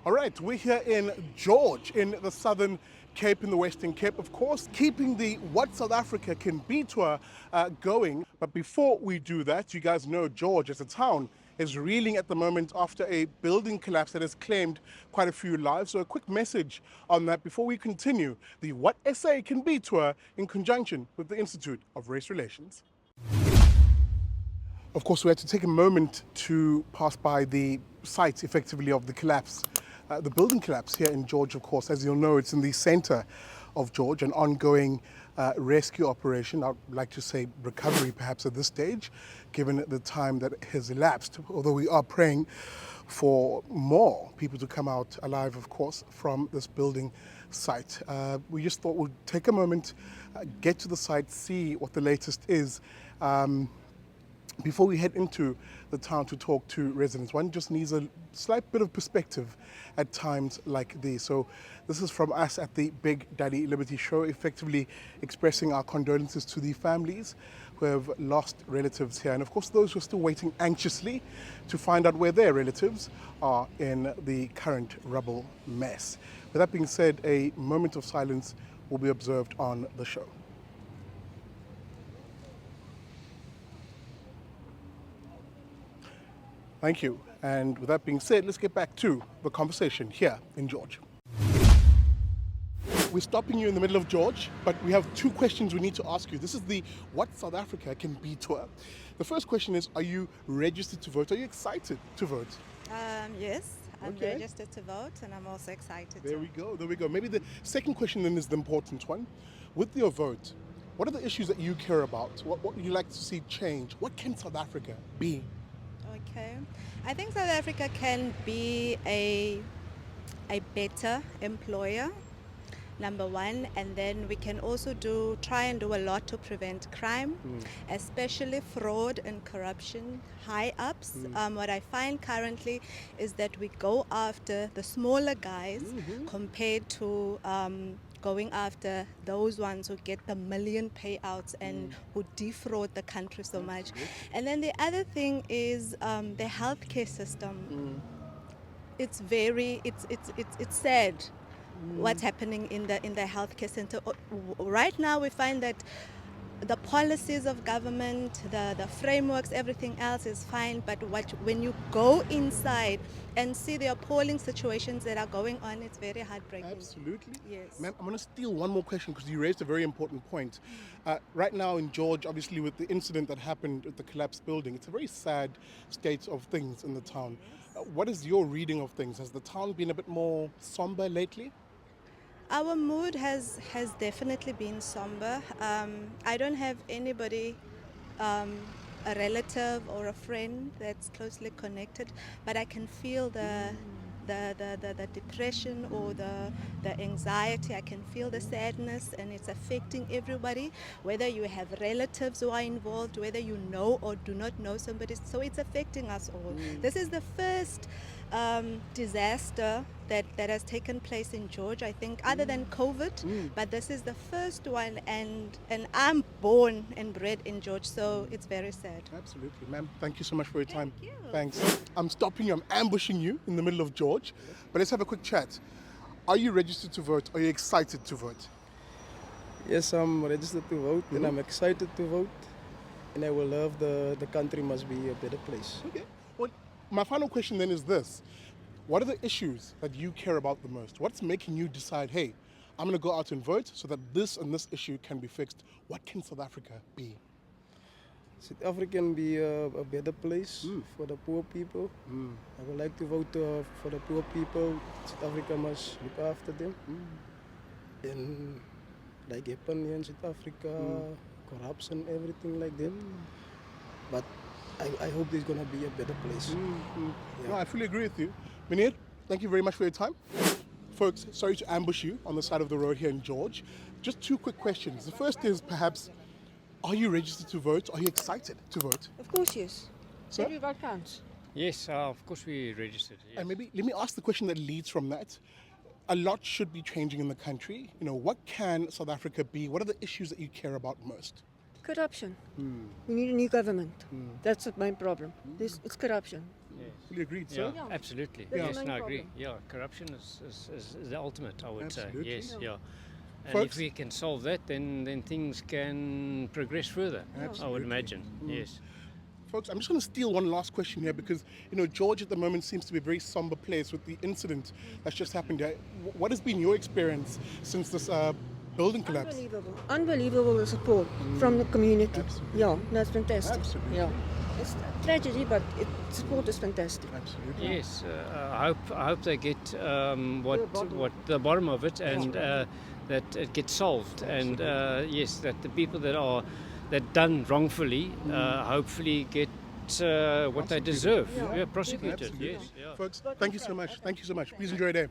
All right, we're here in George, in the Southern Cape, in the Western Cape, of course, keeping the What South Africa Can Be tour going. But before we do that, you guys know George as a town is reeling at the moment after a building collapse that has claimed quite a few lives. So a quick message on that before we continue the What SA Can Be tour in conjunction with the Institute of Race Relations. Of course, we had to take a moment to pass by the site, effectively, of the collapse, the building collapse here in George, of course. As you'll know, it's in the center of George, an ongoing rescue operation. I'd like to say recovery, perhaps, at this stage, given the time that has elapsed. Although we are praying for more people to come out alive, of course, from this building site. We just thought we'd take a moment, get to the site, see what the latest is. Before we head into the town to talk to residents, one just needs a slight bit of perspective at times like these. So this is from us at the Big Daddy Liberty Show, effectively expressing our condolences to the families who have lost relatives here. And of course, those who are still waiting anxiously to find out where their relatives are in the current rubble mess. With that being said, a moment of silence will be observed on the show. Thank you. And with that being said, let's get back to the conversation here in George. We're stopping you in the middle of George, but we have two questions we need to ask you. This is the What South Africa Can Be tour. The first question is, are you registered to vote? Are you excited to vote? Yes, I'm Okay. registered to vote and I'm also excited. There we go, there we go. Maybe the second question then is the important one. With your vote, what are the issues that you care about? What would you like to see change? What can South Africa be? Okay. I think South Africa can be a better employer, number one, and then we can also try and do a lot to prevent crime, especially fraud and corruption high ups. What I find currently is that we go after the smaller guys compared to going after those ones who get the million payouts and who defraud the country so much. And then the other thing is the healthcare system. It's sad what's happening in the healthcare center. Right now we find that the policies of government, the frameworks, everything else is fine, but when you go inside and see the appalling situations that are going on, it's very heartbreaking. Absolutely. Yes. Ma'am, I'm going to steal one more question because you raised a very important point. Right now in George, obviously with the incident that happened at the collapsed building, it's a very sad state of things in the town. What is your reading of things? Has the town been a bit more somber lately? Our mood has definitely been somber. I don't have anybody, a relative or a friend that's closely connected, but I can feel the depression or the anxiety. I can feel the sadness, and it's affecting everybody, whether you have relatives who are involved, whether you know or do not know somebody. So it's affecting us all. This is the first disaster that has taken place in George, I think, other than COVID, but this is the first one, and I'm born and bred in George, so it's very sad. Absolutely. Ma'am, thank you so much for your time. Thank you. Thanks. I'm stopping you, I'm ambushing you in the middle of George, but let's have a quick chat. Are you registered to vote? Are you excited to vote? Yes, I'm registered to vote and I'm excited to vote. And I will love the country must be a better place. Okay. Well, my final question then is this. What are the issues that you care about the most? What's making you decide, hey, I'm going to go out and vote so that this and this issue can be fixed? What can South Africa be? South Africa can be a better place for the poor people. I would like to vote for the poor people. South Africa must look after them. And like happened here in South Africa, corruption, everything like that. But I hope there's going to be a better place. Yeah. No, I fully agree with you. Meneer, thank you very much for your time. Folks, sorry to ambush you on the side of the road here in George. Just two quick questions. The first is perhaps, are you registered to vote? Are you excited to vote? Of course, yes. Sir? Every vote counts. Yes, of course we registered. Yes. And maybe let me ask the question that leads from that. A lot should be changing in the country. You know, what can South Africa be? What are the issues that you care about most? Corruption. We need a new government. That's the main problem. It's corruption. Yes. Fully agreed, Yeah, sir. Yeah. absolutely. That's the Yes, main no, I agree. problem. Yeah, corruption is the ultimate, I would Absolutely. say. Yes, Yeah. yeah. And Folks- if we can solve that, then things can progress further, I Absolutely. would imagine. Yes. Folks, I'm just going to steal one last question here because, you know, George at the moment seems to be a very somber place with the incident that's just happened here. What has been your experience since this building collapse? Unbelievable support from the community. Absolutely. Yeah, that's fantastic. Absolutely. Yeah, it's a tragedy, but support is fantastic. Absolutely. Yes, I hope they get what the bottom of it, and that it gets solved. And yes, that the people that done wrongfully, hopefully get what they deserve. Yeah. Yeah, prosecuted. Absolutely. Yes. Yeah. Folks, thank you so much. Thank you so much. Please enjoy your day.